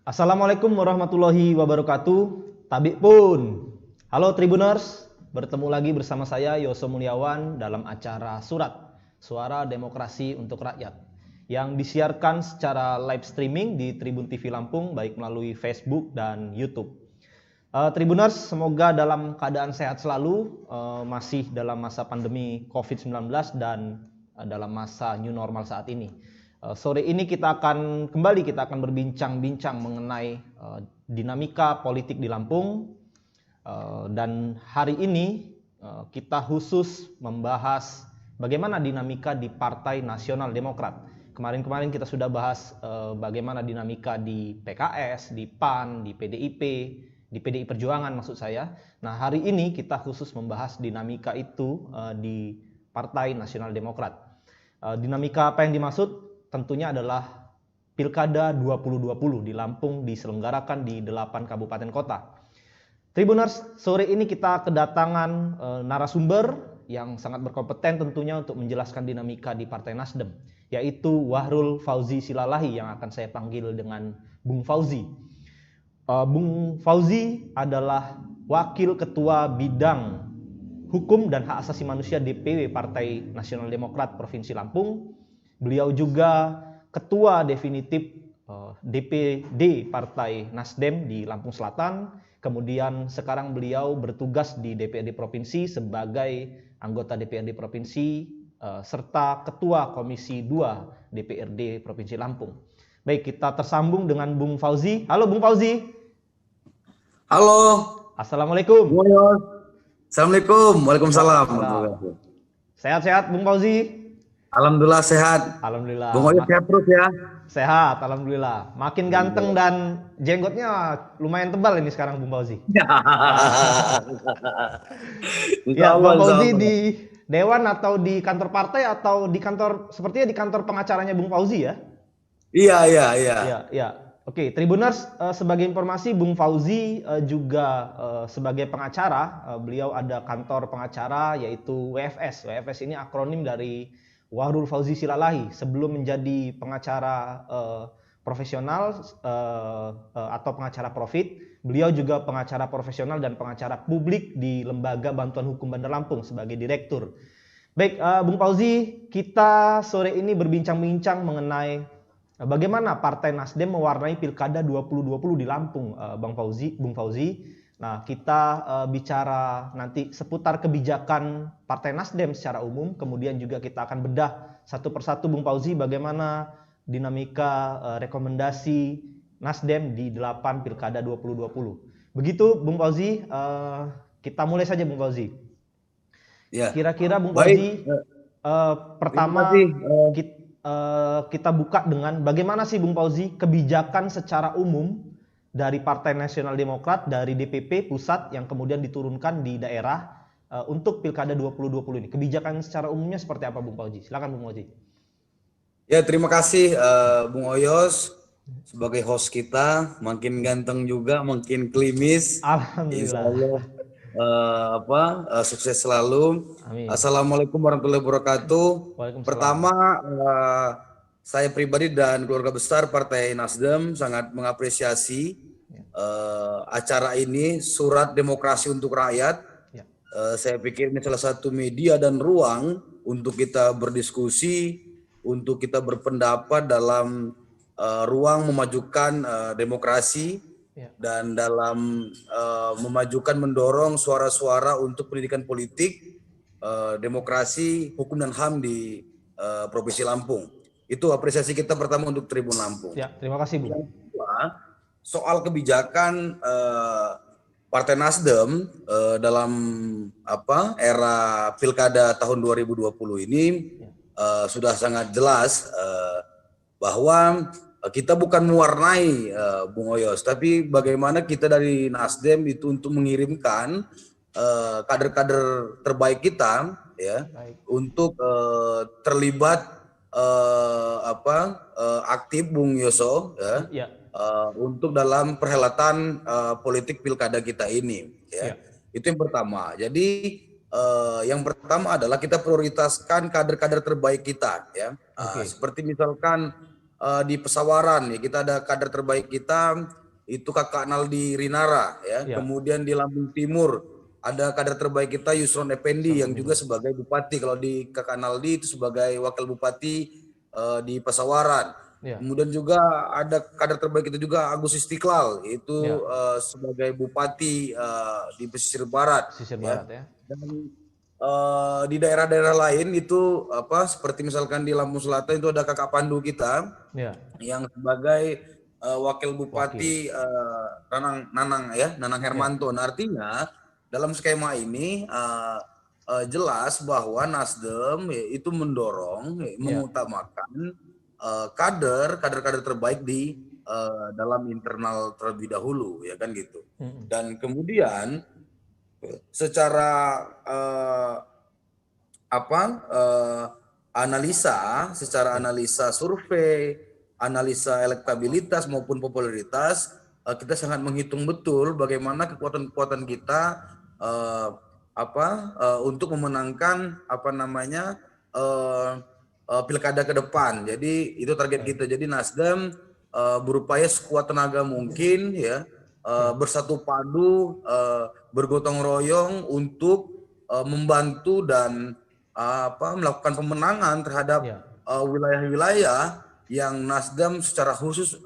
Assalamualaikum warahmatullahi wabarakatuh. Tabik pun. Halo Tribuners, bertemu lagi bersama saya Yoso Mulyawan dalam acara Suara Demokrasi untuk Rakyat yang disiarkan secara live streaming di Tribun TV Lampung baik melalui Facebook dan YouTube. Tribuners, semoga dalam keadaan sehat selalu, masih dalam masa pandemi COVID-19 dan dalam masa new normal saat ini. Sore ini kita akan berbincang-bincang mengenai dinamika politik di Lampung, dan hari ini kita khusus membahas bagaimana dinamika di Partai Nasional Demokrat. Kemarin kita sudah bahas bagaimana dinamika di PKS, di PAN, di PDIP, di PDI Perjuangan maksud saya. Nah, hari ini kita khusus membahas dinamika itu di Partai Nasional Demokrat. Dinamika apa yang dimaksud? Tentunya adalah Pilkada 2020 di Lampung diselenggarakan di 8 kabupaten kota. Tribuners, sore ini kita kedatangan narasumber yang sangat berkompeten tentunya untuk menjelaskan dinamika di Partai Nasdem, yaitu Wahrul Fauzi Silalahi yang akan saya panggil dengan Bung Fauzi. Bung Fauzi adalah Wakil Ketua Bidang Hukum dan Hak Asasi Manusia DPW Partai Nasional Demokrat Provinsi Lampung. Beliau juga Ketua Definitif DPD Partai Nasdem di Lampung Selatan. Kemudian sekarang beliau bertugas di DPRD Provinsi sebagai anggota DPRD Provinsi serta Ketua Komisi 2 DPRD Provinsi Lampung. Baik, kita tersambung dengan Bung Fauzi. Halo Bung Fauzi. Halo. Assalamualaikum. Assalamualaikum. Waalaikumsalam. Sehat-sehat Bung Fauzi? Alhamdulillah sehat. Alhamdulillah. Bung Oyo sehat terus ya? Sehat, alhamdulillah. Makin ganteng dan jenggotnya lumayan tebal ini sekarang Bung Fauzi. Ya, Bung Fauzi di Dewan atau di kantor partai atau di kantor, sepertinya di kantor pengacaranya Bung Fauzi ya? Iya. Oke, Tribuners, sebagai informasi Bung Fauzi juga sebagai pengacara, beliau ada kantor pengacara yaitu WFS. WFS ini akronim dari Wahrul Fauzi Silalahi. Sebelum menjadi pengacara profesional atau pengacara profit, beliau juga pengacara profesional dan pengacara publik di Lembaga Bantuan Hukum Bandar Lampung sebagai direktur. Baik, Bung Fauzi, kita sore ini berbincang-bincang mengenai bagaimana Partai Nasdem mewarnai Pilkada 2020 di Lampung, Bung Fauzi. Nah, kita bicara nanti seputar kebijakan Partai Nasdem secara umum, kemudian juga kita akan bedah satu persatu Bung Fauzi bagaimana dinamika rekomendasi Nasdem di 8 Pilkada 2020. Begitu Bung Fauzi, kita mulai saja Bung Fauzi. Ya. Kira-kira Bung Fauzi, pertama kita buka dengan bagaimana sih Bung Fauzi kebijakan secara umum dari Partai Nasional Demokrat, dari DPP pusat yang kemudian diturunkan di daerah untuk Pilkada 2020 ini. Kebijakan secara umumnya seperti apa Bung Fauzi? Silakan Bung Fauzi. Ya, terima kasih Bung Oyos sebagai host kita, makin ganteng juga, makin klimis. Alhamdulillah. Sukses selalu. Amin. Assalamualaikum warahmatullahi wabarakatuh. Pertama, saya pribadi dan keluarga besar Partai Nasdem sangat mengapresiasi acara ini, Surat Demokrasi untuk Rakyat. Saya pikir ini salah satu media dan ruang untuk kita berdiskusi, untuk kita berpendapat dalam ruang memajukan demokrasi dan dalam memajukan, mendorong suara-suara untuk pendidikan politik, demokrasi, hukum dan HAM di Provinsi Lampung. Itu apresiasi kita pertama untuk Tribun Lampung. Ya, terima kasih Bu. Yang kedua, soal kebijakan Partai Nasdem dalam era Pilkada tahun 2020 ini sudah sangat jelas bahwa kita bukan mewarnai Bung Oyos, tapi bagaimana kita dari Nasdem itu untuk mengirimkan kader-kader terbaik kita ya. Baik. Untuk terlibat aktif Bung Yoso ya. Untuk dalam perhelatan politik pilkada kita ini ya. Itu yang pertama. Jadi yang pertama adalah kita prioritaskan kader-kader terbaik kita ya. Seperti misalkan di Pesawaran ya, kita ada kader terbaik kita itu Kakak Naldi Rinara ya. Kemudian di Lampung Timur ada kader terbaik kita Yusron Effendi yang juga sebagai bupati. Kalau di Kakak Naldi itu sebagai wakil bupati di Pesawaran. Kemudian juga ada kader terbaik kita juga Agus Istiqlal, itu sebagai bupati di Pesisir Barat. Dan di daerah-daerah lain itu seperti misalkan di Lampung Selatan itu ada Kakak Pandu kita yang sebagai wakil bupati Nanang Hermanto. Nah, artinya dalam skema ini jelas bahwa Nasdem itu mendorong, mengutamakan kader terbaik di dalam internal terlebih dahulu, ya kan gitu. Dan kemudian secara analisa survei, analisa elektabilitas maupun popularitas, kita sangat menghitung betul bagaimana kekuatan-kekuatan kita untuk memenangkan pilkada ke depan. Jadi itu target kita. Jadi Nasdem berupaya sekuat tenaga mungkin ya, bersatu padu, bergotong royong untuk membantu dan melakukan pemenangan terhadap wilayah-wilayah yang Nasdem secara khusus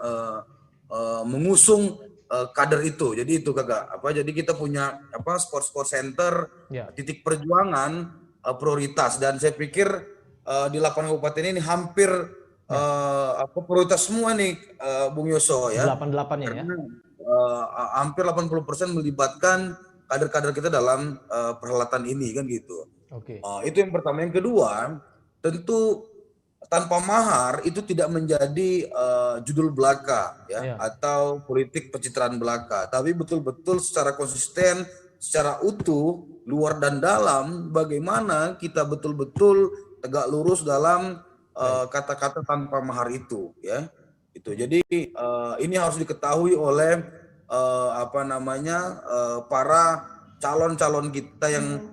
mengusung kader itu. Jadi itu jadi kita punya sport center, titik perjuangan prioritas, dan saya pikir di 8 kabupaten ini hampir prioritas semua nih Bung Yoso ya. 88-nya ya. Hampir 80% melibatkan kader-kader kita dalam perhelatan ini kan gitu. Itu yang pertama. Yang kedua, tentu tanpa mahar itu tidak menjadi judul belaka ya, atau politik pencitraan belaka, tapi betul-betul secara konsisten, secara utuh, luar dan dalam, bagaimana kita betul-betul tegak lurus dalam kata-kata tanpa mahar itu ya. Itu jadi ini harus diketahui oleh para calon-calon kita yang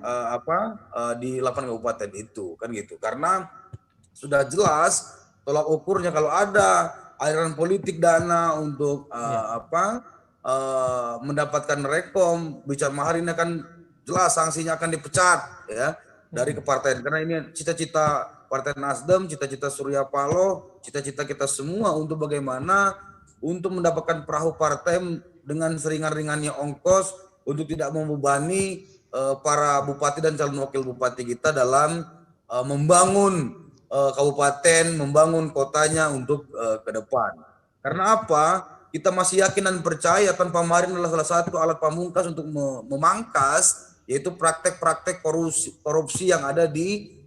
di 8 kabupaten itu kan gitu. Karena sudah jelas tolak ukurnya kalau ada aliran politik dana untuk mendapatkan rekom, bicara mahar, ini akan jelas sanksinya akan dipecat ya dari kepartaian. Karena ini cita-cita Partai Nasdem, cita-cita Surya Paloh, cita-cita kita semua untuk bagaimana untuk mendapatkan perahu partai dengan seringan-ringannya ongkos untuk tidak membebani para bupati dan calon wakil bupati kita dalam membangun kabupaten, membangun kotanya untuk ke depan. Karena apa? Kita masih yakin dan percaya tanpa mahar adalah salah satu alat pamungkas untuk memangkas yaitu praktek-praktek korupsi yang ada di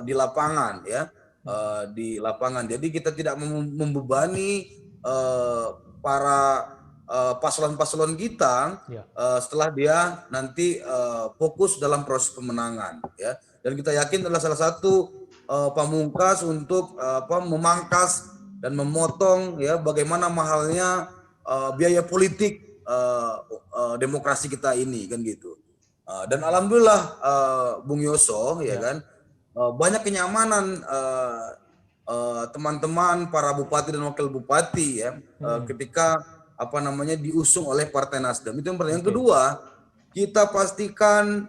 di lapangan ya, di lapangan. Jadi kita tidak membebani para paslon-paslon kita setelah dia nanti fokus dalam proses pemenangan ya. Dan kita yakin adalah salah satu pamungkas untuk memangkas dan memotong ya bagaimana mahalnya biaya politik demokrasi kita ini kan gitu. Dan alhamdulillah Bung Yoso ya kan, banyak kenyamanan teman-teman para bupati dan wakil bupati ya ketika diusung oleh Partai Nasdem. Itu yang pertama. Yang kedua, kita pastikan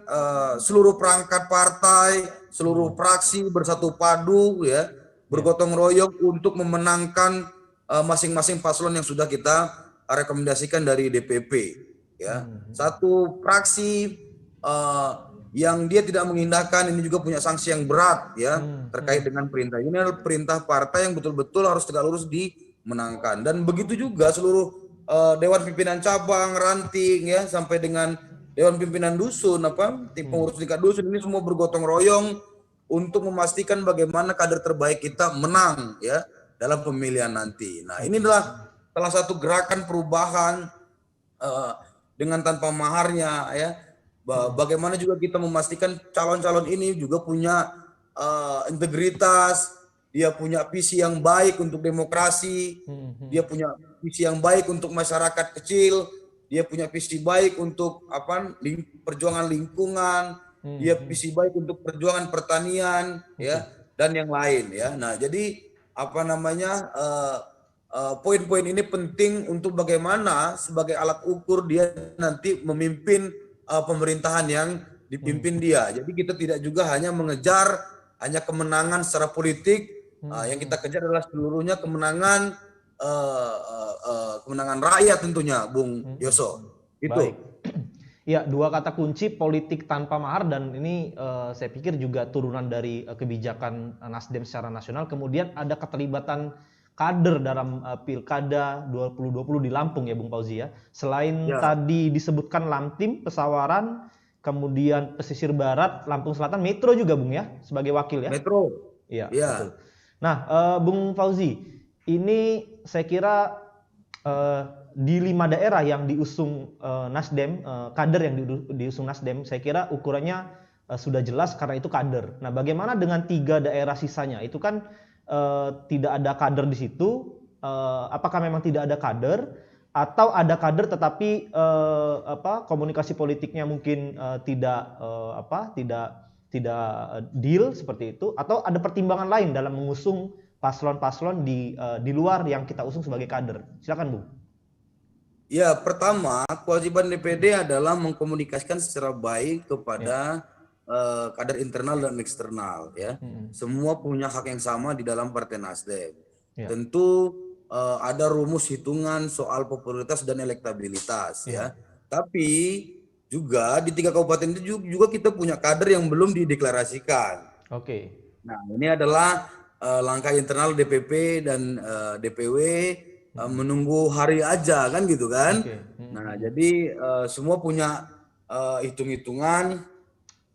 seluruh perangkat partai, seluruh fraksi bersatu padu ya, bergotong royong untuk memenangkan masing-masing paslon yang sudah kita rekomendasikan dari DPP ya. Satu fraksi yang dia tidak mengindahkan ini juga punya sanksi yang berat ya terkait dengan perintah. Ini adalah perintah partai yang betul-betul harus tegak lurus dimenangkan. Dan begitu juga seluruh dewan pimpinan cabang, ranting ya, sampai dengan dewan pimpinan dusun, tim pengurus tingkat dusun, ini semua bergotong royong untuk memastikan bagaimana kader terbaik kita menang ya dalam pemilihan nanti. Nah, ini adalah salah satu gerakan perubahan dengan tanpa maharnya ya. Bagaimana juga kita memastikan calon-calon ini juga punya integritas, dia punya visi yang baik untuk demokrasi, dia punya visi yang baik untuk masyarakat kecil, dia punya visi baik untuk perjuangan lingkungan, dia visi baik untuk perjuangan pertanian ya dan yang lain ya. Nah, jadi apa namanya poin-poin ini penting untuk bagaimana sebagai alat ukur dia nanti memimpin pemerintahan yang dipimpin dia. Jadi kita tidak juga hanya mengejar hanya kemenangan secara politik. Yang kita kejar adalah seluruhnya kemenangan kemenangan rakyat tentunya, Bung Yoso. Itu. Baik. Ya, dua kata kunci politik tanpa mahar, dan ini saya pikir juga turunan dari kebijakan Nasdem secara nasional. Kemudian ada keterlibatan kader dalam Pilkada 2020 di Lampung ya Bung Fauzi ya. Selain tadi disebutkan Lamtim, Pesawaran, kemudian Pesisir Barat, Lampung Selatan, Metro juga Bung ya sebagai wakil ya. Metro. Iya. Betul. Nah, Bung Fauzi, ini saya kira di 5 daerah yang diusung Nasdem, kader yang diusung Nasdem, saya kira ukurannya sudah jelas karena itu kader. Nah, bagaimana dengan 3 daerah sisanya? Itu kan tidak ada kader di situ. Apakah memang tidak ada kader, atau ada kader tetapi komunikasi politiknya mungkin tidak deal seperti itu, atau ada pertimbangan lain dalam mengusung paslon-paslon di luar yang kita usung sebagai kader? Silakan Bung. Ya, pertama kewajiban DPD adalah mengkomunikasikan secara baik kepada kader internal dan eksternal ya. Semua punya hak yang sama di dalam Partai Nasdem. Tentu ada rumus hitungan soal popularitas dan elektabilitas ya. Tapi juga di 3 kabupaten itu juga kita punya kader yang belum dideklarasikan. Oke. Nah, ini adalah langkah internal DPP dan DPW. Menunggu hari aja kan gitu kan. Nah, jadi semua punya hitung-hitungan,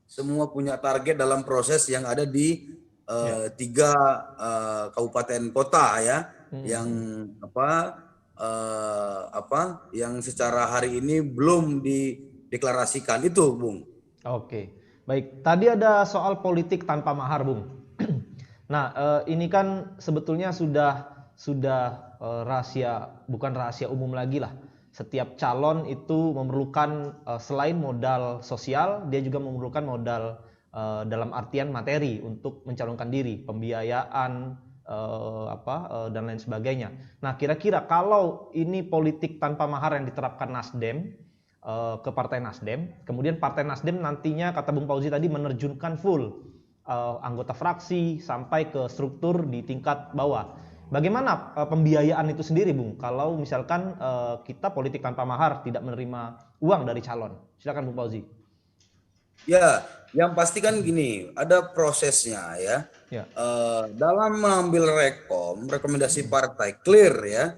semua punya target dalam proses yang ada di 3 kabupaten kota ya, yang yang secara hari ini belum dideklarasikan itu, Bung. Oke, baik. Tadi ada soal politik tanpa mahar, Bung. Nah, ini kan sebetulnya sudah rahasia, bukan rahasia umum lagi lah. Setiap calon itu memerlukan selain modal sosial, dia juga memerlukan modal dalam artian materi untuk mencalonkan diri, pembiayaan dan lain sebagainya. Nah, kira-kira kalau ini politik tanpa mahar yang diterapkan Nasdem ke Partai Nasdem, kemudian Partai Nasdem nantinya kata Bung Fauzi tadi menerjunkan full anggota fraksi sampai ke struktur di tingkat bawah. Bagaimana pembiayaan itu sendiri, Bung? Kalau misalkan kita politik tanpa mahar, tidak menerima uang dari calon. Silakan Bung Fauzi. Ya, yang pasti kan gini, ada prosesnya ya. Dalam mengambil rekomendasi partai clear ya.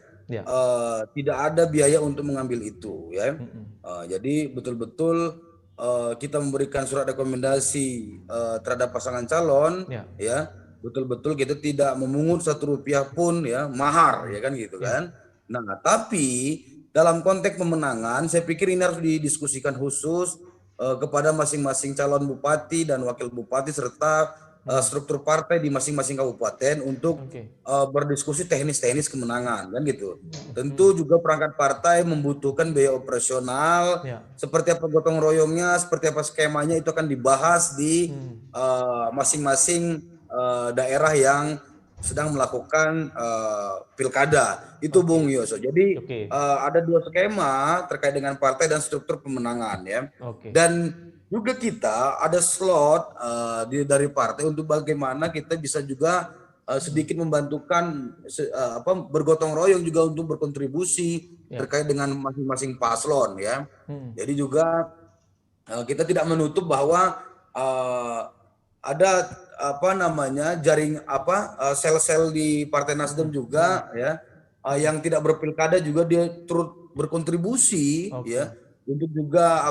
Tidak ada biaya untuk mengambil itu ya. Jadi betul-betul kita memberikan surat rekomendasi terhadap pasangan calon ya. Betul-betul kita tidak memungut 1 rupiah pun ya mahar ya kan gitu kan. Nah, tapi dalam konteks pemenangan saya pikir ini harus didiskusikan khusus kepada masing-masing calon bupati dan wakil bupati serta struktur partai di masing-masing kabupaten untuk berdiskusi teknis-teknis kemenangan kan gitu. Tentu juga perangkat partai membutuhkan biaya operasional, seperti apa gotong royongnya, seperti apa skemanya itu akan dibahas di masing-masing daerah yang sedang melakukan pilkada itu Bung Yoso. Jadi ada 2 skema terkait dengan partai dan struktur pemenangan ya. Dan juga kita ada slot dari partai untuk bagaimana kita bisa juga sedikit membantukan bergotong royong juga untuk berkontribusi terkait dengan masing-masing paslon ya. Jadi juga kita tidak menutup bahwa ada jaring sel-sel di Partai Nasdem juga ya yang tidak berpilkada juga dia turut berkontribusi ya untuk juga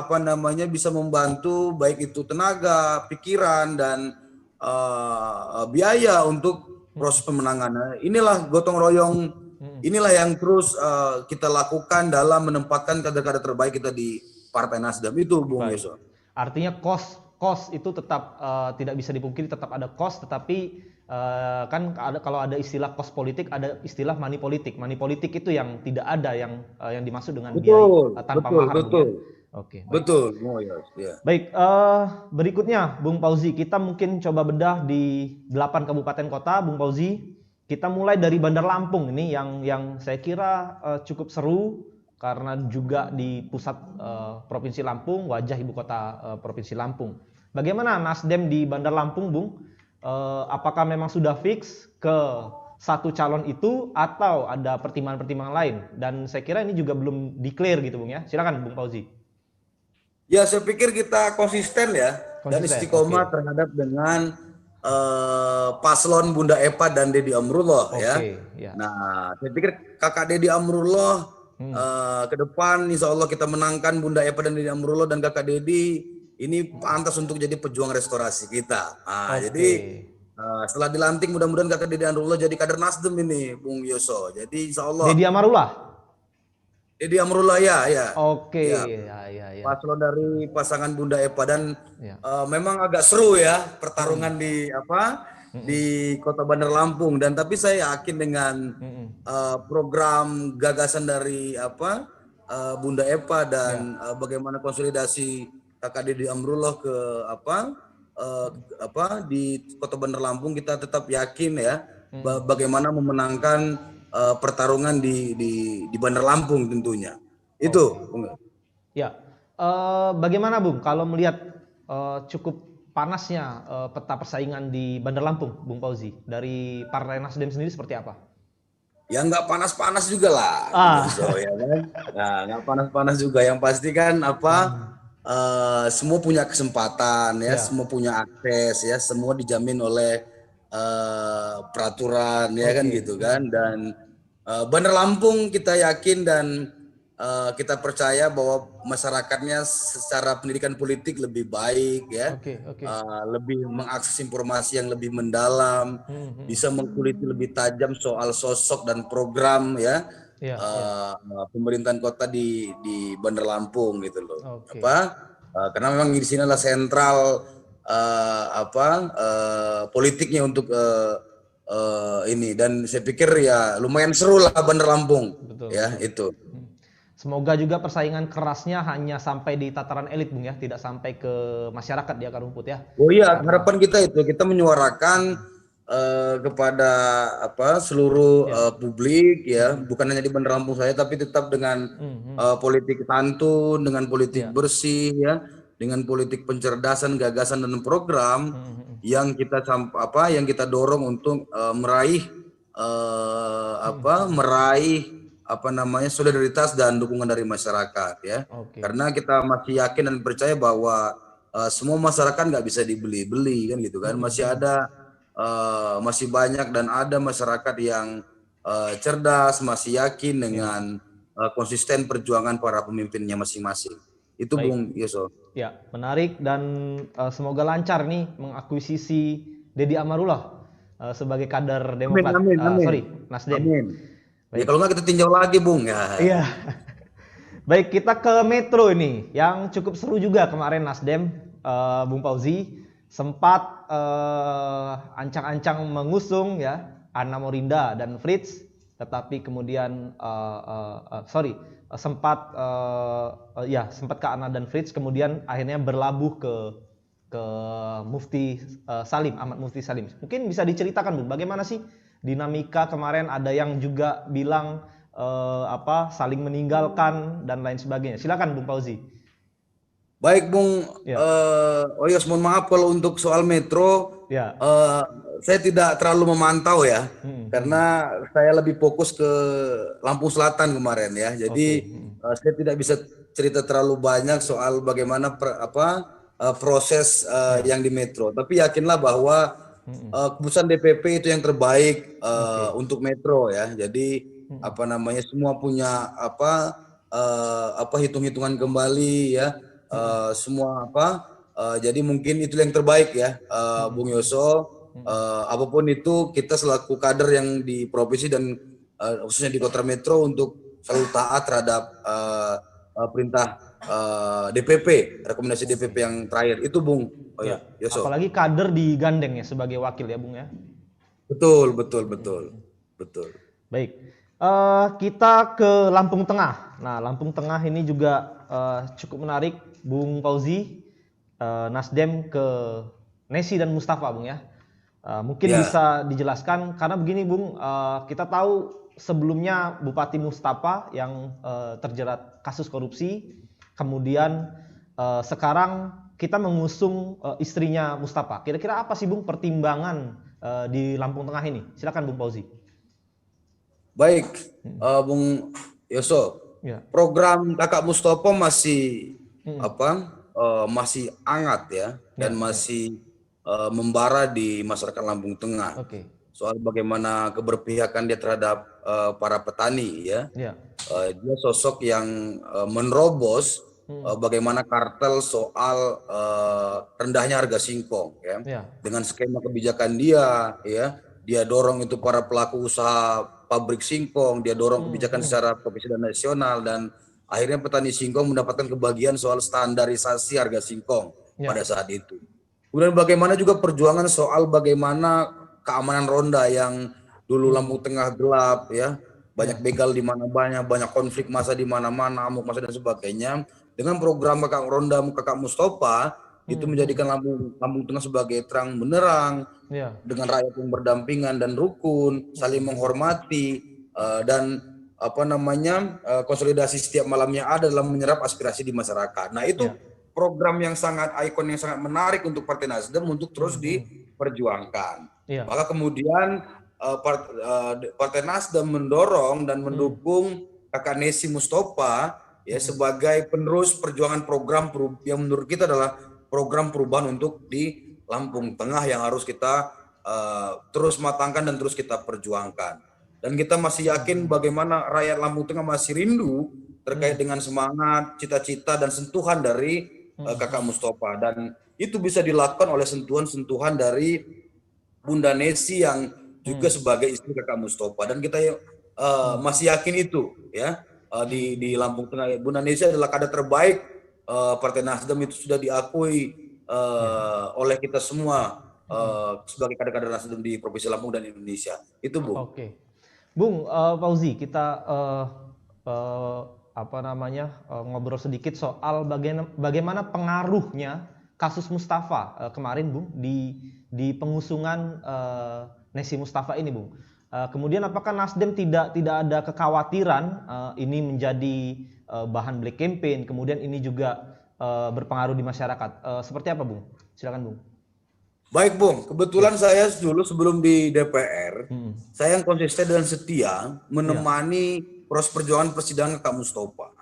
bisa membantu baik itu tenaga, pikiran dan biaya untuk proses pemenangan. Inilah gotong royong, inilah yang terus kita lakukan dalam menempatkan kader-kader terbaik kita di Partai Nasdem itu, Bung Yeso. Artinya cost itu tetap tidak bisa dipungkiri, tetap ada cost, tetapi kan kalau ada istilah cost politik, ada istilah money politik. Money politik itu yang tidak ada, yang dimaksud dengan biaya tanpa mahar. Oke, baik. Betul. Baik, berikutnya Bung Fauzi, kita mungkin coba bedah di 8 kabupaten kota, Bung Fauzi. Kita mulai dari Bandar Lampung ini yang saya kira cukup seru karena juga di pusat Provinsi Lampung, wajah ibu kota Provinsi Lampung. Bagaimana Nasdem di Bandar Lampung, Bung? Apakah memang sudah fix ke satu calon itu atau ada pertimbangan-pertimbangan lain? Dan saya kira ini juga belum declare gitu, Bung ya. Silakan Bung Fauzi. Ya, saya pikir kita konsisten ya dan istiqomah terhadap dengan paslon Bunda Epa dan Deddy Amrullah ya. Nah, saya pikir kakak Deddy Amrullah ke depan insya Allah kita menangkan Bunda Epa dan Deddy Amrullah, dan kakak Deddy ini pantas untuk jadi pejuang restorasi kita. Nah, jadi setelah dilantik mudah-mudahan kakak Deddy Amrullah jadi kader Nasdem ini, Bung Yoso. Jadi insya Allah. Deddy Amrullah. Deddy Amrullah ya. Ya. Paslon dari pasangan Bunda Epa dan memang agak seru ya pertarungan di Kota Bandar Lampung, dan tapi saya yakin dengan program gagasan dari Bunda Epa dan bagaimana konsolidasi kakak Deddy Amrullah ke di Kota Bandar Lampung, kita tetap yakin ya bagaimana memenangkan pertarungan di Bandar Lampung tentunya. Itu. Ya. Bagaimana Bung kalau melihat cukup panasnya peta persaingan di Bandar Lampung, Bung Fauzi, dari Partai Nasdem sendiri seperti apa? Ya nggak panas-panas juga lah. Ya kan? Nah, nggak panas-panas juga. Yang pasti kan semua punya kesempatan ya, semua punya akses ya, semua dijamin oleh peraturan ya kan gitu kan. Dan Bandar Lampung kita yakin dan kita percaya bahwa masyarakatnya secara pendidikan politik lebih baik ya, lebih mengakses informasi yang lebih mendalam, bisa mengkuliti lebih tajam soal sosok dan program ya, pemerintahan kota di Bandar Lampung gitu loh. Karena memang di sini adalah sentral politiknya untuk ini, dan saya pikir ya lumayan seru lah Bandar Lampung. Ya itu. Semoga juga persaingan kerasnya hanya sampai di tataran elit, Bung ya, tidak sampai ke masyarakat di akar rumput ya. Oh iya, harapan kita itu kita menyuarakan kepada seluruh publik ya, bukan hanya di Bandar Lampung saya, tapi tetap dengan politik santun, dengan politik bersih ya, dengan politik pencerdasan, gagasan dan program yang kita yang kita dorong untuk meraih solidaritas dan dukungan dari masyarakat ya. Karena kita masih yakin dan percaya bahwa semua masyarakat nggak bisa dibeli-beli kan gitu kan. Masih banyak dan ada masyarakat yang cerdas, masih yakin dengan konsisten perjuangan para pemimpinnya masing-masing. Itu Bung Yoso. Ya, menarik dan semoga lancar nih mengakuisisi Deddy Amrullah sebagai kader Demokrat. Nasdem. Amin. Ya, kalau nggak kita tinjau lagi, Bung. Iya. Baik, kita ke Metro ini yang cukup seru juga kemarin Nasdem, Bung Fauzi sempat ancang-ancang mengusung ya Anna Morinda dan Fritz, tetapi kemudian sempat ke Anna dan Fritz, kemudian akhirnya berlabuh ke Mufti Salim, Ahmad Mufti Salim. Mungkin bisa diceritakan Bung, bagaimana sih dinamika kemarin? Ada yang juga bilang saling meninggalkan dan lain sebagainya. Silakan Bung Fauzi. Baik Bung Oyos, mohon maaf kalau untuk soal Metro saya tidak terlalu memantau ya, karena saya lebih fokus ke Lampung Selatan kemarin ya. Jadi saya tidak bisa cerita terlalu banyak soal bagaimana proses yang di Metro. Tapi yakinlah bahwa keputusan DPP itu yang terbaik untuk Metro ya. Jadi semua punya hitung-hitungan kembali ya. Semua jadi mungkin itu yang terbaik ya, Bung Yoso. Apapun itu kita selaku kader yang di provinsi dan khususnya di Kota Metro untuk selalu taat terhadap perintah DPP, rekomendasi DPP yang terakhir itu Bung Yoso. Apalagi kader digandeng ya sebagai wakil ya Bung ya. Betul. Baik, kita ke Lampung Tengah. Nah, Lampung Tengah ini juga cukup menarik, Bung Fauzi. Nasdem ke Nesi dan Mustafa, Bung ya. Mungkin bisa dijelaskan karena begini Bung, kita tahu sebelumnya Bupati Mustafa yang terjerat kasus korupsi, kemudian sekarang kita mengusung istrinya Mustafa. Kira-kira apa sih Bung pertimbangan di Lampung Tengah ini? Silakan Bung Fauzi. Baik, Bung Yoso. Ya. Program Kakak Mustafa masih masih hangat ya, dan masih membara di masyarakat Lampung Tengah. Soal bagaimana keberpihakan dia terhadap para petani ya. Dia sosok yang menerobos bagaimana kartel soal rendahnya harga singkong ya. Dengan skema kebijakan dia ya, dia dorong itu para pelaku usaha pabrik singkong, dia dorong kebijakan secara provinsi dan nasional, dan akhirnya petani singkong mendapatkan kebagian soal standarisasi harga singkong pada saat itu. Kemudian bagaimana juga perjuangan soal bagaimana keamanan ronda yang dulu Lampung Tengah gelap ya, banyak begal di mana-mana, banyak konflik massa di mana-mana, amuk massa dan sebagainya. Dengan program Kakak Ronda Kakak Mustafa itu menjadikan Lampung Tengah sebagai terang benderang dengan rakyat yang berdampingan dan rukun, saling menghormati dan konsolidasi setiap malamnya ada dalam menyerap aspirasi di masyarakat. Nah itu program yang sangat ikon, yang sangat menarik untuk Partai Nasdem untuk terus diperjuangkan. Maka kemudian Partai Nasdem mendorong dan mendukung Kakak Nesi Mustafa ya sebagai penerus perjuangan program yang menurut kita adalah program perubahan untuk di Lampung Tengah yang harus kita terus matangkan dan terus kita perjuangkan. Dan kita masih yakin bagaimana rakyat Lampung Tengah masih rindu terkait dengan semangat, cita-cita dan sentuhan dari Kakak Mustafa, dan itu bisa dilakukan oleh sentuhan-sentuhan dari Bunda Nesi yang juga sebagai istri Kakak Mustafa, dan kita masih yakin itu ya di Lampung Tengah. Bunda Nesi adalah kader terbaik Partai Nasdem, itu sudah diakui oleh kita semua sebagai kader-kader Nasdem di Provinsi Lampung dan Indonesia. Itu Bung. Oke. Bung Fauzi, kita ngobrol sedikit soal bagaimana pengaruhnya kasus Mustafa kemarin Bung di pengusungan Nesi Mustafa ini Bung. Kemudian apakah Nasdem tidak ada kekhawatiran ini menjadi bahan black campaign, kemudian ini juga berpengaruh di masyarakat. Seperti apa Bung? Silakan Bung. Baik Bung, kebetulan saya dulu sebelum di DPR, saya yang konsisten dan setia menemani proses perjuangan persidangan Kak Mustafa.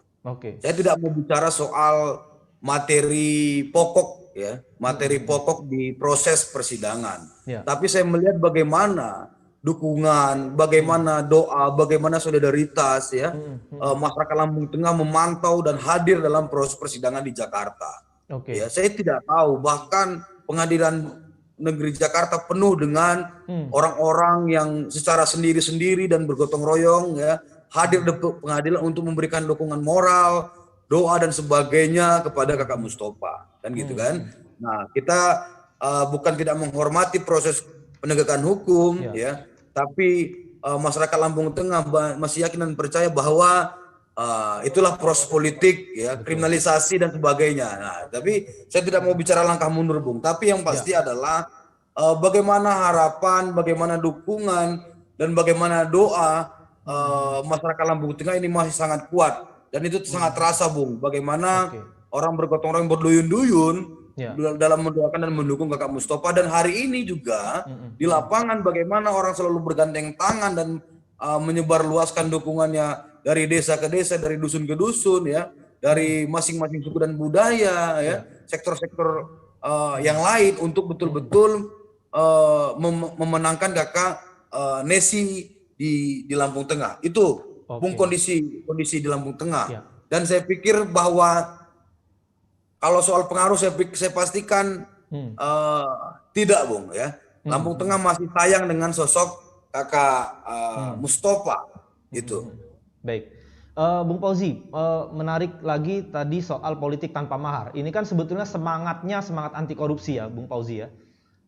Saya tidak mau bicara soal materi pokok ya, materi pokok di proses persidangan. Tapi saya melihat bagaimana dukungan, bagaimana doa, bagaimana solidaritas ya, masyarakat Lampung Tengah memantau dan hadir dalam proses persidangan di Jakarta. Ya, saya tidak tahu, bahkan pengadilan negeri Jakarta penuh dengan orang-orang yang secara sendiri-sendiri dan bergotong royong ya, hadir di pengadilan untuk memberikan dukungan moral, doa dan sebagainya kepada Kakak Mustafa, dan gitu kan. Nah, kita bukan tidak menghormati proses penegakan hukum ya, tapi masyarakat Lampung Tengah masih yakin dan percaya bahwa itulah proses politik ya, kriminalisasi dan sebagainya. Nah, tapi saya tidak mau bicara langkah mundur Bung, tapi yang pasti adalah bagaimana harapan, bagaimana dukungan dan bagaimana doa masyarakat Lampung Tengah ini masih sangat kuat, dan itu sangat terasa Bung, bagaimana orang bergotong royong berduyun-duyun dalam mendoakan dan mendukung Kakak Mustafa. Dan hari ini juga di lapangan bagaimana orang selalu bergandeng tangan dan menyebarluaskan dukungannya dari desa ke desa, dari dusun ke dusun ya, dari masing-masing suku dan budaya ya, sektor-sektor yang lain untuk betul-betul memenangkan Kakak Nesi di Lampung Tengah. Itu Bung kondisi di Lampung Tengah. Dan saya pikir bahwa kalau soal pengaruh saya pastikan tidak Bung ya. Lampung Tengah masih sayang dengan sosok Kakak Mustafa itu. Baik, Bung Fauzi, menarik lagi tadi soal politik tanpa mahar. Ini kan sebetulnya semangat anti korupsi ya, Bung Fauzi ya.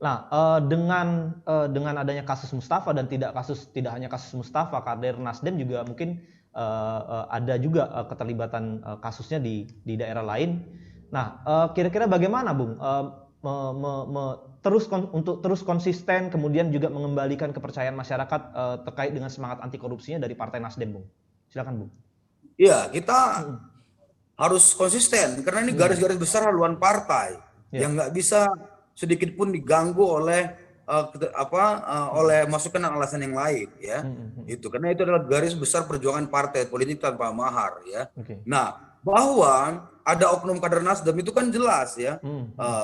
Nah, dengan adanya kasus Mustafa dan tidak hanya kasus Mustafa, kader Nasdem juga mungkin ada juga keterlibatan kasusnya di daerah lain. Nah, kira-kira bagaimana, Bung? untuk terus konsisten, kemudian juga mengembalikan kepercayaan masyarakat terkait dengan semangat anti korupsinya dari Partai Nasdem, Bung? Silakan, Bung. Iya, kita harus konsisten karena ini garis-garis besar haluan partai yang nggak bisa sedikit pun diganggu oleh oleh masukan dan alasan yang lain, ya. Itu karena itu adalah garis besar perjuangan partai politik tanpa mahar, ya. Nah, bahwa ada oknum kader Nasdem itu kan jelas, ya.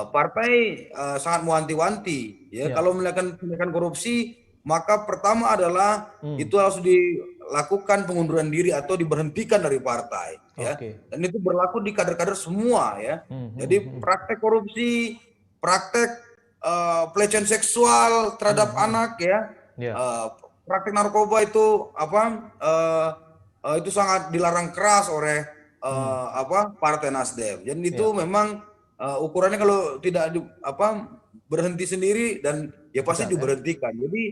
Partai sangat mewanti-wanti, ya. Kalau melakukan korupsi, maka pertama adalah itu harus dilakukan pengunduran diri atau diberhentikan dari partai, ya. Dan itu berlaku di kader-kader semua, ya. Jadi praktek korupsi, praktek pelecehan seksual terhadap anak, ya. Praktek narkoba itu itu sangat dilarang keras oleh Partai Nasdem. Jadi itu memang ukurannya kalau tidak berhenti sendiri dan ya pasti diberhentikan. Jadi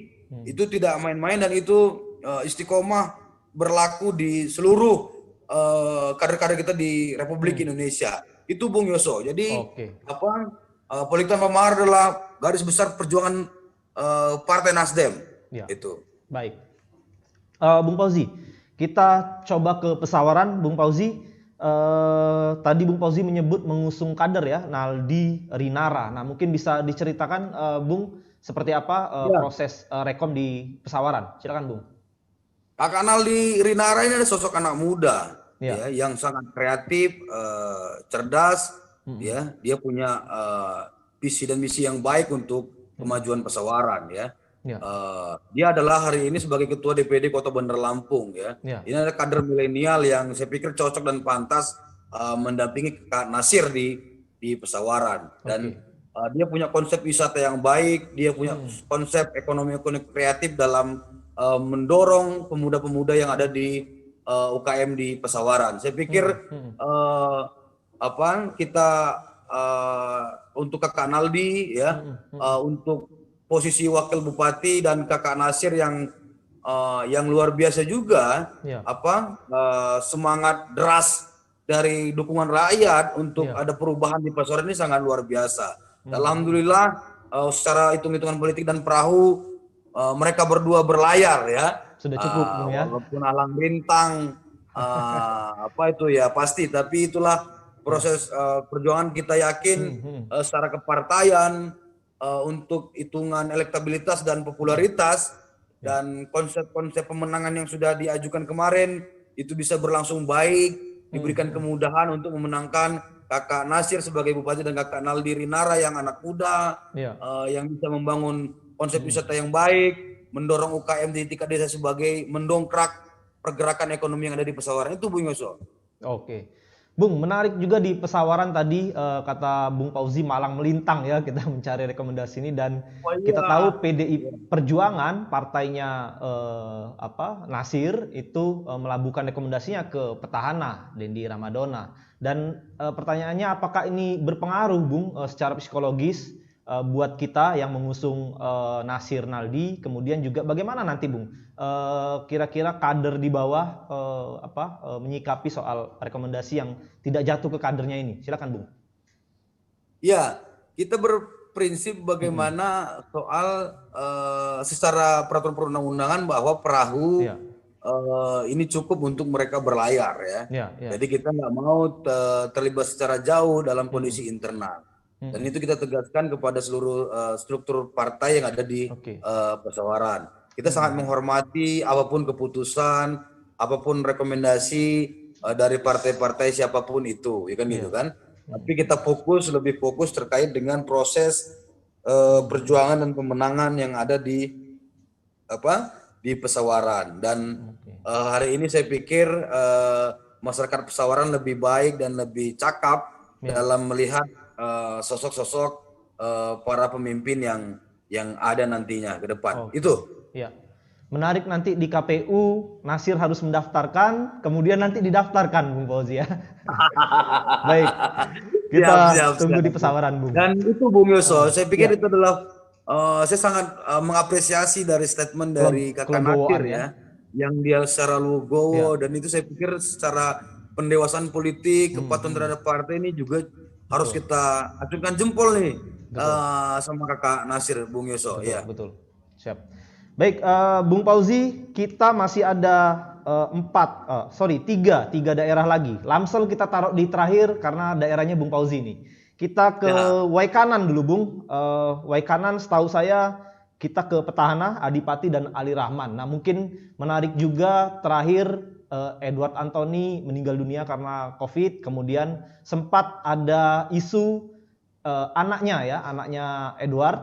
itu tidak main-main dan itu istiqomah berlaku di seluruh kader-kader kita di Republik Indonesia. Itu Bung Yoso. Jadi politik tanpa mahar adalah garis besar perjuangan Partai Nasdem. Itu. Baik. Bung Fauzi, kita coba ke Pesawaran, Bung Fauzi. Tadi Bung Fauzi menyebut mengusung kader, ya, Naldi Rinara. Nah, mungkin bisa diceritakan, Bung, seperti apa proses rekom di Pesawaran. Silakan, Bung. Kakak Naldi Rinara ini adalah sosok anak muda, ya, yang sangat kreatif, cerdas. Ya, dia punya visi dan misi yang baik untuk kemajuan Pesawaran, ya. Dia adalah hari ini sebagai Ketua DPD Kota Bandar Lampung, ya. Ini adalah kader milenial yang saya pikir cocok dan pantas mendampingi Kak Nasir di Pesawaran. Dan dia punya konsep wisata yang baik, dia punya konsep ekonomi kreatif dalam mendorong pemuda-pemuda yang ada di UKM di Pesawaran. Saya pikir kita untuk Kakak Naldi, ya, untuk posisi wakil bupati dan Kakak Nasir yang luar biasa juga, semangat deras dari dukungan rakyat untuk ada perubahan di Pesawaran ini sangat luar biasa. Alhamdulillah secara hitung-hitungan politik dan perahu mereka berdua berlayar, ya. Sudah cukup, ya. Walaupun alang bintang pasti, tapi itulah proses perjuangan. Kita yakin secara kepartaian, untuk hitungan elektabilitas dan popularitas dan konsep-konsep pemenangan yang sudah diajukan kemarin itu bisa berlangsung baik, diberikan kemudahan untuk memenangkan Kakak Nasir sebagai bupati dan Kakak Naldi Rinara yang anak muda, yang bisa membangun konsep wisata yang baik, mendorong UKM di tingkat desa sebagai mendongkrak pergerakan ekonomi yang ada di Pesawaran. Itu Bung Yoso. Bung, menarik juga di Pesawaran tadi kata Bung Fauzi malang melintang, ya, kita mencari rekomendasi ini, dan kita tahu PDI Perjuangan partainya Nasir itu melabuhkan rekomendasinya ke petahana Dendi Ramadona. Dan pertanyaannya, apakah ini berpengaruh, Bung, secara psikologis buat kita yang mengusung Nasir Naldi? Kemudian juga bagaimana nanti, Bung, kira-kira kader di bawah menyikapi soal rekomendasi yang tidak jatuh ke kadernya ini? Silakan, Bung. Ya, kita berprinsip bagaimana soal secara peraturan perundang-undangan bahwa perahu ini cukup untuk mereka berlayar, ya. Jadi kita nggak mau terlibat secara jauh dalam kondisi internal. Dan itu kita tegaskan kepada seluruh struktur partai yang ada di Pesawaran. Kita sangat menghormati apapun keputusan, apapun rekomendasi dari partai-partai siapapun itu, ya kan, gitu kan. Tapi kita lebih fokus terkait dengan proses perjuangan dan pemenangan yang ada di Pesawaran. Dan hari ini saya pikir masyarakat Pesawaran lebih baik dan lebih cakap dalam melihat sosok-sosok para pemimpin yang ada nantinya ke depan. Itu. Ya. Menarik, nanti di KPU Nasir harus mendaftarkan, kemudian nanti didaftarkan, Bung Fauzi, ya. Baik. Kita tunggu di Pesawaran, Bung. Dan itu Bung Yoso, saya pikir itu adalah saya sangat mengapresiasi dari statement dari Kakak Nasir, ya, yang dia secara legowo, dan itu saya pikir secara pendewasaan politik, kepatuhan terhadap partai ini juga harus kita acungkan jempol nih. sama Kakak Nasir, Bung Yoso. Betul, Ya. betul. Siap. Baik, Bung Fauzi, kita masih ada tiga daerah lagi. Lamsel kita taruh di terakhir karena daerahnya Bung Fauzi nih. Kita ke Waikanan dulu, Bung. Waikanan setahu saya kita ke petahana Adipati dan Ali Rahman. Nah, mungkin menarik juga terakhir Edward Anthony meninggal dunia karena COVID. Kemudian sempat ada isu anaknya Edward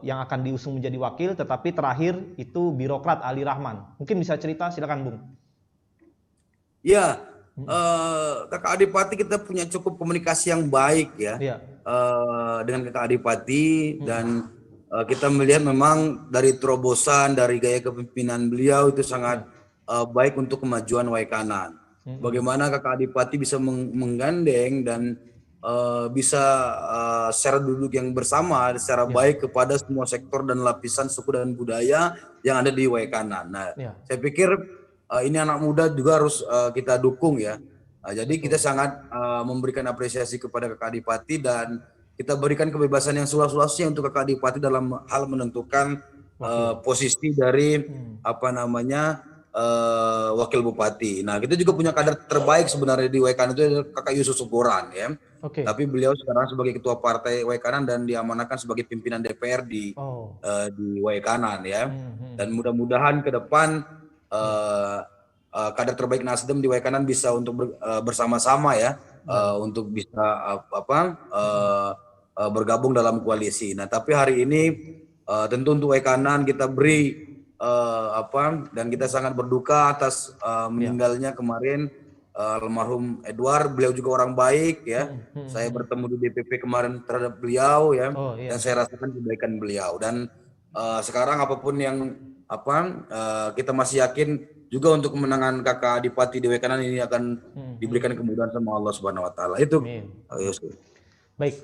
yang akan diusung menjadi wakil, tetapi terakhir itu birokrat Ali Rahman. Mungkin bisa cerita, silakan Bung. Ya, Kakak Adipati kita punya cukup komunikasi yang baik ya, dengan Kakak Adipati dan kita melihat memang dari terobosan, dari gaya kepemimpinan beliau itu sangat baik untuk kemajuan Waikanan. Bagaimana Kakak Adipati bisa menggandeng dan bisa secara duduk yang bersama secara baik kepada semua sektor dan lapisan suku dan budaya yang ada di Waikanan. Nah, saya pikir ini anak muda juga harus kita dukung ya. Jadi kita sangat memberikan apresiasi kepada Kakak Adipati dan kita berikan kebebasan yang seluas-luasnya untuk Kakak Adipati dalam hal menentukan posisi dari wakil bupati. Nah, kita juga punya kader terbaik sebenarnya di Waikanan itu Kakak Yusuf Sugoran ya. Tapi beliau sekarang sebagai ketua partai Waikanan dan diamanahkan sebagai pimpinan DPR di Waikanan ya. Dan mudah-mudahan ke depan kader terbaik Nasdem di Waikanan bisa untuk bersama-sama ya untuk bisa bergabung dalam koalisi. Nah, tapi hari ini tentu untuk Waikanan kita beri dan kita sangat berduka atas meninggalnya kemarin almarhum Edward. Beliau juga orang baik ya. Saya bertemu di DPP kemarin terhadap beliau ya, dan saya rasakan kebaikan beliau. Dan sekarang apapun yang kita masih yakin juga untuk kemenangan Kakak Adipati di Waikanan ini akan diberikan kemudahan sama Allah Subhanahu Wa Taala. Itu. Baik,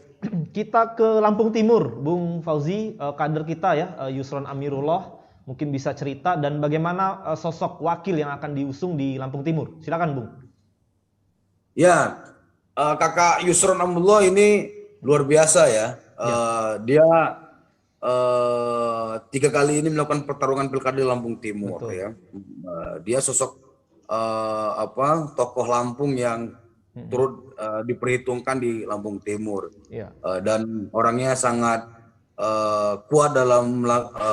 kita ke Lampung Timur, Bung Fauzi, kader kita ya, Yusron Amirullah. Mungkin bisa cerita dan bagaimana sosok wakil yang akan diusung di Lampung Timur. Silakan, Bung. Ya, Kakak Yusron Amirullah ini luar biasa ya. Dia 3 kali ini melakukan pertarungan pilkada di Lampung Timur. Ya. Dia sosok tokoh Lampung yang turut diperhitungkan di Lampung Timur. Dan orangnya sangat kuat dalam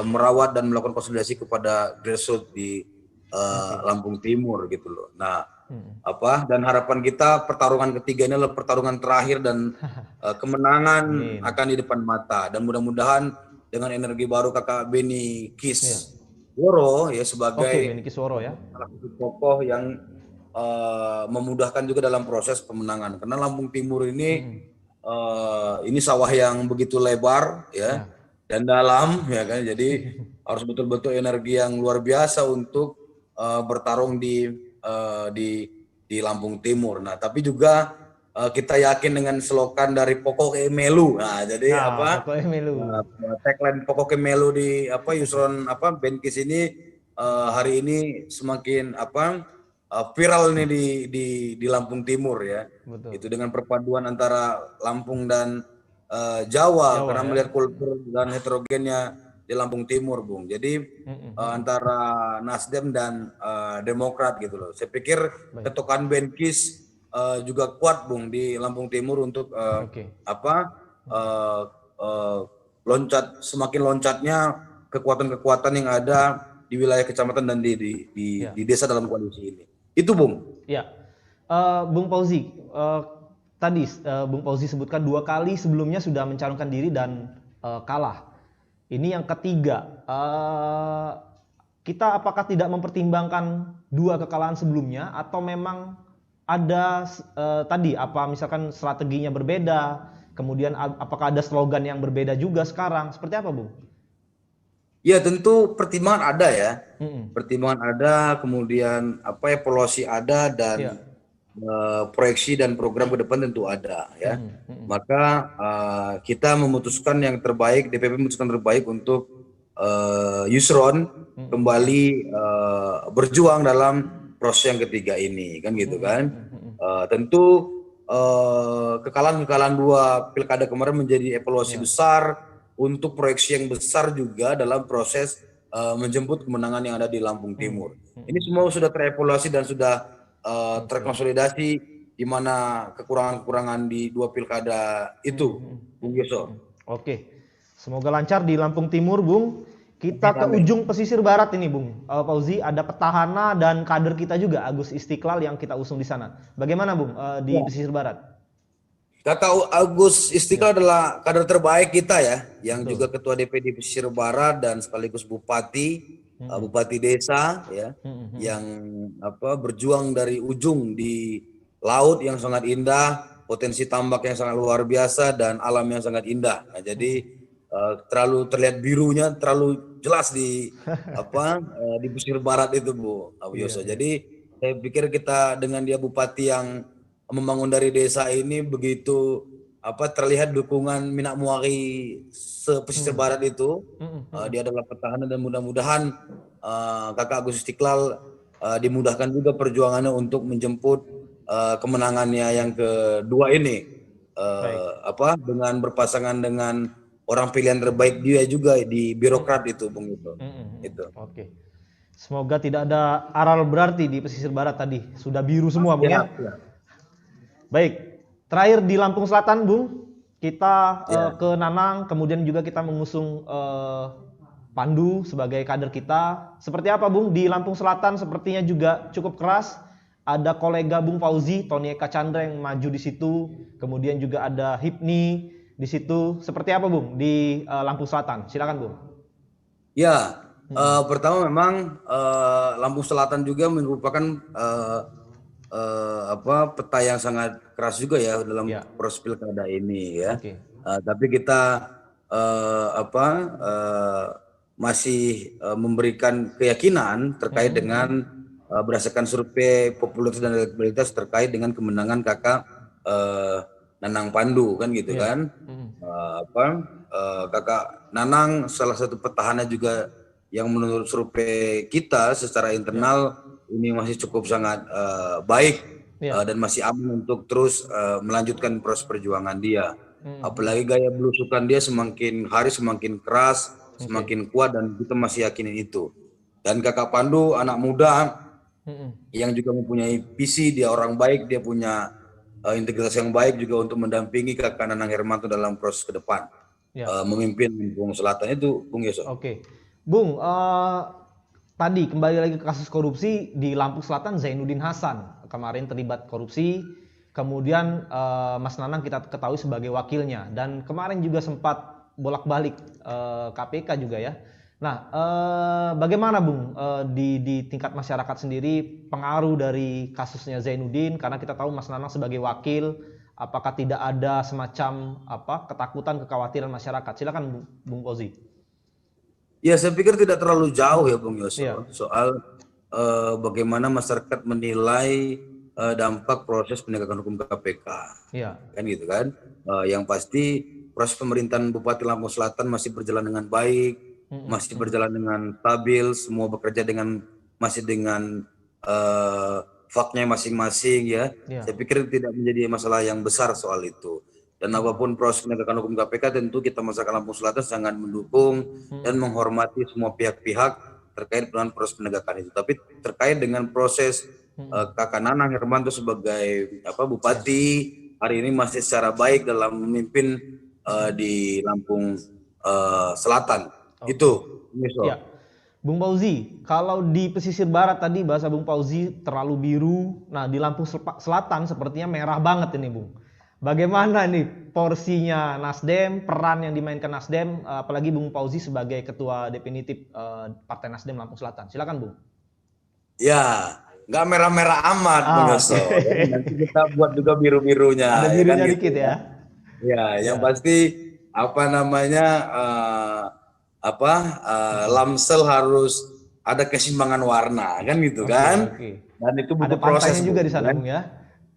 merawat dan melakukan konsolidasi kepada grassroots di Lampung Timur gitu loh. Nah, dan harapan kita pertarungan ketiga ini adalah pertarungan terakhir dan kemenangan akan di depan mata, dan mudah-mudahan dengan energi baru Kakak Beni Kisworo ya sebagai salah satu tokoh yang memudahkan juga dalam proses pemenangan, karena Lampung Timur ini sawah yang begitu lebar ya dan dalam ya kan, jadi harus betul-betul energi yang luar biasa untuk bertarung di Lampung Timur. Nah, tapi juga kita yakin dengan slogan dari Pokoknya Melu. Nah, jadi tagline Pokoknya Melu di Yusron Benkis ini hari ini semakin viral nih di Lampung Timur ya. Itu dengan perpaduan antara Lampung dan Jawa karena melihat kultur dan heterogennya di Lampung Timur, Bung. Jadi antara Nasdem dan Demokrat gitu loh. Saya pikir ketukan Benkis juga kuat, Bung, di Lampung Timur untuk semakin loncatnya kekuatan-kekuatan yang ada di wilayah kecamatan dan di desa dalam koalisi ini. Itu, Bung. Ya, Bung Fauzi, tadi Bung Fauzi sebutkan 2 kali sebelumnya sudah mencalonkan diri dan kalah. Ini yang ketiga. Kita apakah tidak mempertimbangkan 2 kekalahan sebelumnya, atau memang ada misalkan strateginya berbeda, kemudian apakah ada slogan yang berbeda juga sekarang? Seperti apa, Bung? Ya, tentu pertimbangan ada ya. Pertimbangan ada, kemudian evaluasi ada, dan proyeksi dan program ke depan tentu ada ya. Maka kita memutuskan yang terbaik, DPP memutuskan terbaik untuk Yusron kembali berjuang dalam proses yang ketiga ini, kan gitu kan. Tentu kekalahan-kekalahan 2 pilkada kemarin menjadi evaluasi besar untuk proyeksi yang besar juga dalam proses menjemput kemenangan yang ada di Lampung Timur. Ini semua sudah terevaluasi dan sudah terkonsolidasi di mana kekurangan-kekurangan di 2 pilkada itu, Bung Yoso. Oke, semoga lancar di Lampung Timur, Bung. Kita ke ujung pesisir barat ini, Bung Fauzi, ada petahana dan kader kita juga, Agus Istiqlal yang kita usung di sana. Bagaimana, Bung, di pesisir barat? Kakak Agus Istiqlal adalah kader terbaik kita ya, yang juga ketua DPD pesisir barat dan sekaligus bupati, bupati desa ya, yang berjuang dari ujung di laut yang sangat indah, potensi tambak yang sangat luar biasa dan alam yang sangat indah. Nah, jadi terlalu terlihat birunya terlalu jelas di di pesisir barat itu, Bu Yoso. Jadi saya pikir kita dengan dia bupati yang membangun dari desa ini begitu terlihat dukungan Minak Muari pesisir barat itu. Dia adalah petahana dan mudah-mudahan Kakak Agus Istiqlal dimudahkan juga perjuangannya untuk menjemput kemenangannya yang kedua ini dengan berpasangan dengan orang pilihan terbaik dia juga di birokrat itu, Bung itu. Oke. Semoga tidak ada aral berarti di pesisir barat tadi. Sudah biru semua, Bung ya. Baik. Terakhir di Lampung Selatan, Bung. Kita ke Nanang, kemudian juga kita mengusung Pandu sebagai kader kita. Seperti apa, Bung? Di Lampung Selatan sepertinya juga cukup keras. Ada kolega Bung Fauzi, Tony Eka Chandra yang maju di situ. Kemudian juga ada Hipni di situ. Seperti apa, Bung, di Lampung Selatan? Silakan, Bung. Ya, pertama memang Lampung Selatan juga merupakan peta yang sangat keras juga ya dalam proses pilkada ini ya. Tapi kita masih memberikan keyakinan terkait dengan berdasarkan survei popularitas dan elektabilitas terkait dengan kemenangan kakak Nanang Pandu kan gitu kan. Kakak Nanang salah satu petahana juga yang menurut survei kita secara internal ini masih cukup sangat baik dan masih aman untuk terus melanjutkan proses perjuangan dia. Apalagi gaya belusukan dia semakin hari semakin keras, semakin kuat dan kita masih yakinin itu. Dan kakak Pandu anak muda yang juga mempunyai visi, dia orang baik, dia punya integritas yang baik juga untuk mendampingi kakak Nanang Hermanto dalam proses ke depan memimpin Lampung Selatan itu, Bung Yoso. Oke, Bung, tadi kembali lagi ke kasus korupsi di Lampung Selatan. Zainuddin Hasan kemarin terlibat korupsi, kemudian Mas Nanang kita ketahui sebagai wakilnya, dan kemarin juga sempat bolak-balik KPK juga ya. Nah, bagaimana, Bung, di tingkat masyarakat sendiri pengaruh dari kasusnya Zainuddin, karena kita tahu Mas Nanang sebagai wakil, apakah tidak ada semacam ketakutan, kekhawatiran masyarakat? Silakan, Bung Fauzi. Ya, saya pikir tidak terlalu jauh ya, Bung Yoso, soal bagaimana masyarakat menilai dampak proses penegakan hukum KPK, kan gitu kan? Yang pasti proses pemerintahan Bupati Lampung Selatan masih berjalan dengan baik. Masih berjalan dengan stabil, semua bekerja masih dengan faknya masing-masing ya. Saya pikir tidak menjadi masalah yang besar soal itu. Dan apapun proses penegakan hukum KPK, tentu kita masyarakat Lampung Selatan sangat mendukung dan menghormati semua pihak-pihak terkait dengan proses penegakan itu. Tapi terkait dengan proses kakak Nanang Hermanto sebagai bupati hari ini masih secara baik dalam memimpin di Lampung Selatan. Itu, ya. Bung Fauzi, kalau di pesisir barat tadi bahasa Bung Fauzi terlalu biru, nah di Lampung Selatan sepertinya merah banget ini, Bung. Bagaimana nih porsinya Nasdem, peran yang dimainkan Nasdem, apalagi Bung Fauzi sebagai ketua definitif Partai Nasdem Lampung Selatan? Silakan, Bung. Ya, nggak merah-merah amat, Bung Yoso. Nanti kita buat juga biru-birunya. Ada birunya dikit gitu, ya. Ya, yang pasti Lamsel harus ada keseimbangan warna kan gitu kan. Dan itu butuh proses juga di sana, Bung ya.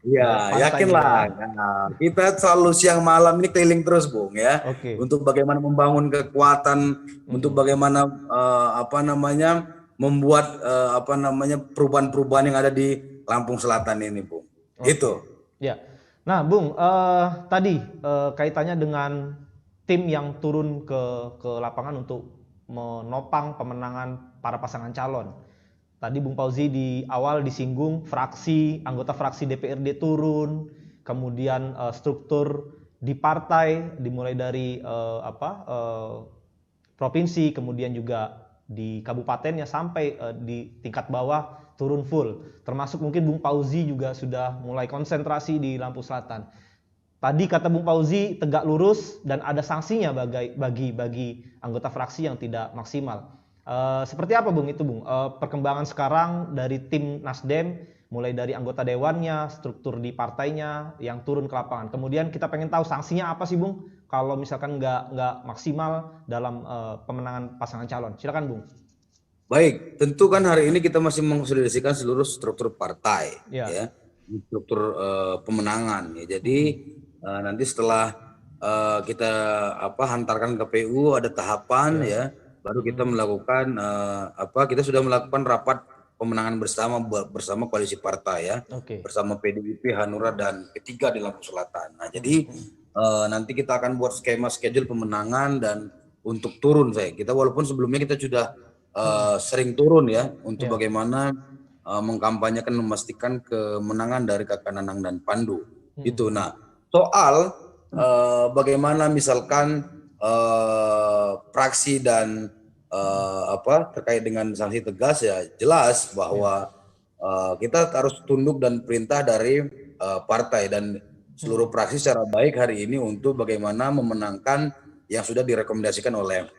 Iya, yakinlah. Nah, kita selalu siang malam ini keliling terus, Bung ya. Untuk bagaimana membangun kekuatan, untuk bagaimana membuat perubahan-perubahan yang ada di Lampung Selatan ini, Bung. Itu. Ya. Nah, Bung, tadi kaitannya dengan tim yang turun ke lapangan untuk menopang pemenangan para pasangan calon. Tadi Bung Pauzi di awal disinggung anggota fraksi DPRD turun, kemudian struktur di partai dimulai dari provinsi, kemudian juga di kabupatennya sampai di tingkat bawah turun full. Termasuk mungkin Bung Pauzi juga sudah mulai konsentrasi di Lampung Selatan. Tadi kata Bung Pauzi tegak lurus dan ada sanksinya bagi anggota fraksi yang tidak maksimal. Seperti apa Bung itu Bung? Perkembangan sekarang dari tim Nasdem, mulai dari anggota dewannya, struktur di partainya yang turun ke lapangan. Kemudian kita pengen tahu sanksinya apa sih Bung? Kalau misalkan nggak maksimal dalam pemenangan pasangan calon. Silakan Bung. Baik, tentu kan hari ini kita masih mengkonsolidasikan seluruh struktur partai, ya, struktur pemenangan. Ya. Jadi nanti setelah kita hantarkan ke KPU ada tahapan, ya, baru kita melakukan kita sudah melakukan rapat pemenangan bersama koalisi partai, ya, bersama PDIP, Hanura dan P3 di Lampung Selatan. Nah, jadi nanti kita akan buat skema schedule pemenangan dan untuk turun kita walaupun sebelumnya kita sudah sering turun ya untuk bagaimana mengkampanyekan memastikan kemenangan dari Kakak Nanang dan Pandu. Itu. Nah, soal bagaimana misalkan fraksi dan terkait dengan sanksi tegas, ya jelas bahwa kita harus tunduk dan perintah dari partai dan seluruh fraksi secara baik hari ini untuk bagaimana memenangkan yang sudah direkomendasikan oleh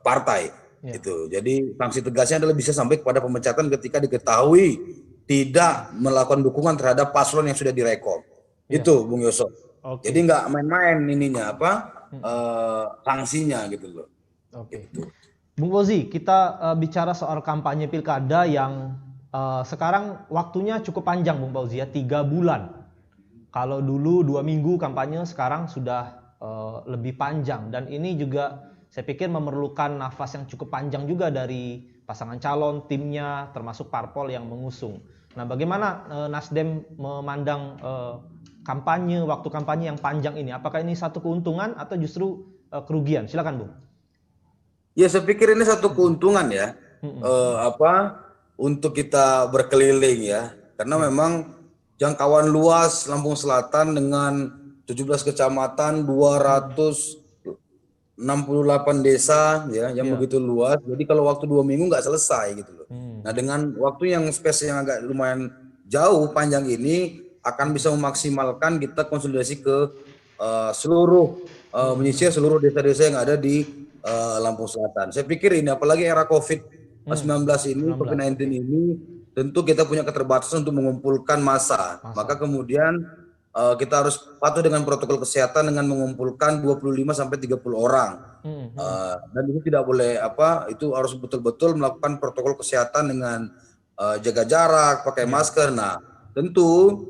partai. Itu. Jadi sanksi tegasnya adalah bisa sampai kepada pemecatan ketika diketahui tidak melakukan dukungan terhadap paslon yang sudah direkom. Itu Bung Yoso. Jadi nggak main-main ininya sanksinya gitu loh. Gitu. Bung Pauzi, kita bicara soal kampanye pilkada yang sekarang waktunya cukup panjang Bung Pauzi, ya, 3 bulan. Kalau dulu 2 minggu kampanye, sekarang sudah lebih panjang, dan ini juga saya pikir memerlukan nafas yang cukup panjang juga dari pasangan calon, timnya, termasuk parpol yang mengusung. Nah, bagaimana Nasdem memandang waktu kampanye yang panjang ini? Apakah ini satu keuntungan atau justru kerugian? Silakan Bung. Ya, saya pikir ini satu keuntungan ya, untuk kita berkeliling ya, karena memang jangkauan luas Lampung Selatan dengan 17 kecamatan, 268 desa ya yang begitu luas. Jadi kalau waktu 2 minggu nggak selesai gitu loh. Nah, dengan waktu yang space yang agak lumayan jauh panjang ini akan bisa memaksimalkan kita konsolidasi ke menyisir seluruh desa-desa yang ada di Lampung Selatan. Saya pikir ini apalagi era COVID-19 ini tentu kita punya keterbatasan untuk mengumpulkan massa. Maka kemudian kita harus patuh dengan protokol kesehatan dengan mengumpulkan 25 sampai 30 orang. Dan itu tidak boleh itu harus betul-betul melakukan protokol kesehatan dengan jaga jarak, pakai masker. Nah, tentu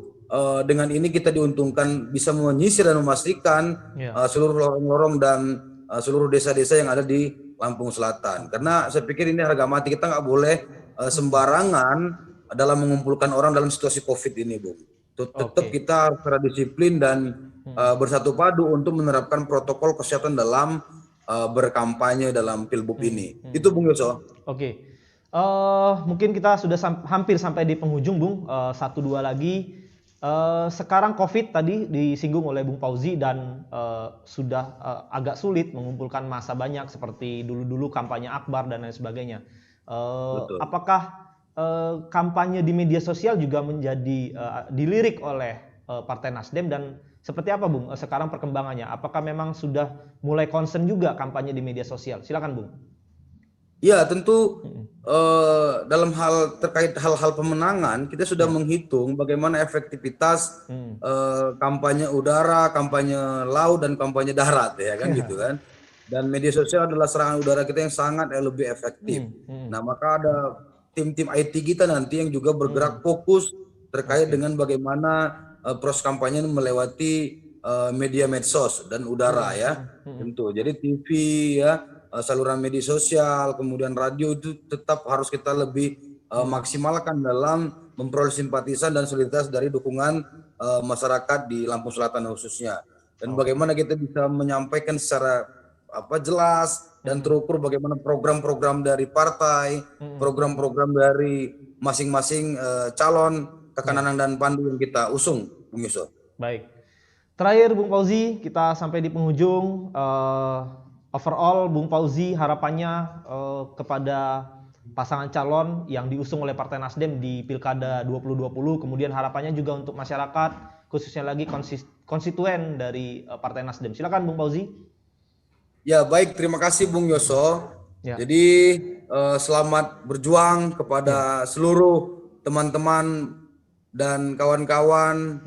dengan ini kita diuntungkan bisa menyisir dan memastikan seluruh lorong-lorong dan seluruh desa-desa yang ada di Lampung Selatan. Karena saya pikir ini harga mati, kita nggak boleh sembarangan dalam mengumpulkan orang dalam situasi COVID ini, Bung. Tetap kita secara disiplin dan bersatu padu untuk menerapkan protokol kesehatan dalam berkampanye dalam Pilbub ini. Itu Bung Yoso. Mungkin kita sudah hampir sampai di penghujung, Bung. 1-2 lagi. Sekarang COVID tadi disinggung oleh Bung Pauzi dan sudah agak sulit mengumpulkan massa banyak seperti dulu-dulu kampanye akbar dan lain sebagainya. Apakah kampanye di media sosial juga menjadi dilirik oleh Partai Nasdem, dan seperti apa Bung sekarang perkembangannya? Apakah memang sudah mulai concern juga kampanye di media sosial? Silakan Bung. Ya, tentu dalam hal terkait hal-hal pemenangan kita sudah menghitung bagaimana efektivitas kampanye udara, kampanye laut dan kampanye darat ya kan gitu kan. Dan media sosial adalah serangan udara kita yang sangat lebih efektif. Nah, maka ada tim-tim IT kita nanti yang juga bergerak fokus terkait dengan bagaimana proses kampanye melewati media medsos dan udara ya. Tentu. Jadi TV ya, saluran media sosial, kemudian radio itu tetap harus kita lebih maksimalkan dalam memperoleh simpatisan dan solidaritas dari dukungan masyarakat di Lampung Selatan khususnya. Dan bagaimana kita bisa menyampaikan secara jelas dan terukur bagaimana program-program dari partai, program-program dari masing-masing calon Kakak Nanang dan Pandu yang kita usung, Bung Yusuf. Baik. Terakhir Bung Fauzi, kita sampai di penghujung. Overall Bung Fauzi harapannya kepada pasangan calon yang diusung oleh Partai Nasdem di Pilkada 2020, kemudian harapannya juga untuk masyarakat, khususnya lagi konstituen dari Partai Nasdem. Silakan Bung Fauzi. Ya baik, terima kasih Bung Yoso. Ya. Jadi selamat berjuang kepada seluruh teman-teman dan kawan-kawan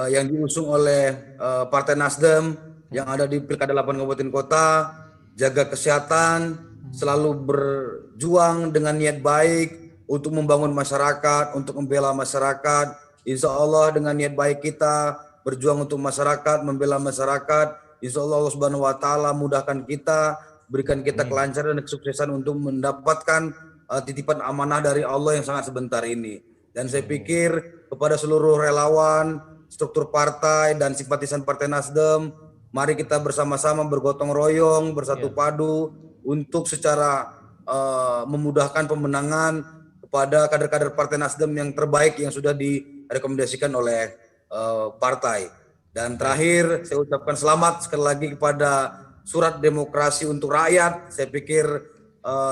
yang diusung oleh Partai Nasdem yang ada di Pilkada 8 Kabupaten Kota. Jaga kesehatan, selalu berjuang dengan niat baik untuk membangun masyarakat, untuk membela masyarakat. Insya Allah dengan niat baik kita berjuang untuk masyarakat, membela masyarakat. Insya Allah Allah Subhanahu Wa Taala mudahkan kita, berikan kita kelancaran dan kesuksesan untuk mendapatkan titipan amanah dari Allah yang sangat sebentar ini. Dan saya pikir kepada seluruh relawan, struktur partai dan simpatisan Partai Nasdem, mari kita bersama-sama bergotong royong, bersatu padu untuk secara memudahkan pemenangan kepada kader-kader Partai Nasdem yang terbaik yang sudah direkomendasikan oleh partai. Dan terakhir saya ucapkan selamat sekali lagi kepada Surat Demokrasi untuk Rakyat. Saya pikir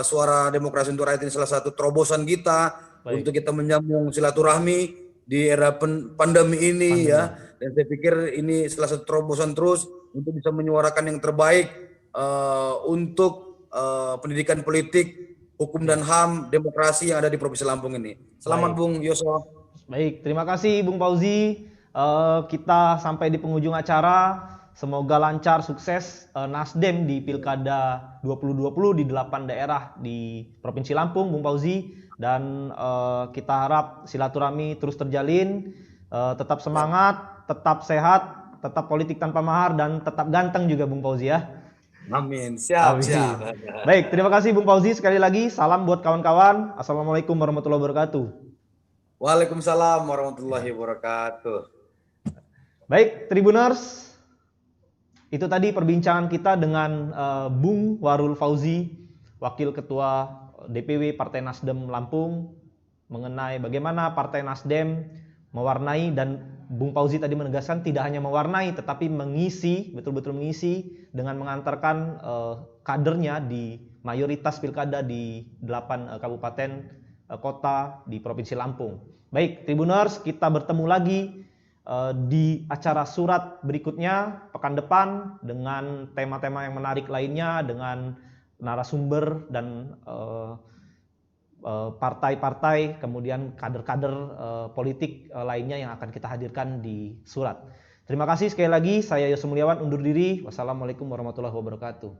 Suara Demokrasi untuk Rakyat ini salah satu terobosan kita untuk kita menyambung silaturahmi di era pandemi ini ya. Dan saya pikir ini salah satu terobosan terus untuk bisa menyuarakan yang terbaik untuk pendidikan politik, hukum dan HAM, demokrasi yang ada di Provinsi Lampung ini. Selamat Bung Yoso. Baik, terima kasih Bung Fauzi. Kita sampai di penghujung acara. Semoga lancar, sukses Nasdem di Pilkada 2020 di 8 daerah di Provinsi Lampung, Bung Fauzi. Dan kita harap silaturahmi terus terjalin, tetap semangat, tetap sehat, tetap politik tanpa mahar, dan tetap ganteng juga Bung Fauzi ya. Amin. Siap. Baik, terima kasih Bung Fauzi sekali lagi. Salam buat kawan-kawan. Assalamualaikum warahmatullahi wabarakatuh. Waalaikumsalam warahmatullahi wabarakatuh. Baik, Tribuners. Itu tadi perbincangan kita dengan Bung Warul Fauzi, Wakil Ketua DPW Partai Nasdem Lampung, mengenai bagaimana Partai Nasdem mewarnai, dan Bung Fauzi tadi menegaskan tidak hanya mewarnai tetapi mengisi, betul-betul mengisi dengan mengantarkan kadernya di mayoritas pilkada di 8 kabupaten kota di Provinsi Lampung. Baik, Tribuners, kita bertemu lagi di acara surat berikutnya pekan depan dengan tema-tema yang menarik lainnya, dengan narasumber dan partai-partai, kemudian kader-kader politik lainnya yang akan kita hadirkan di surat. Terima kasih sekali lagi, saya Yosef Mulyawan undur diri. Wassalamualaikum warahmatullahi wabarakatuh.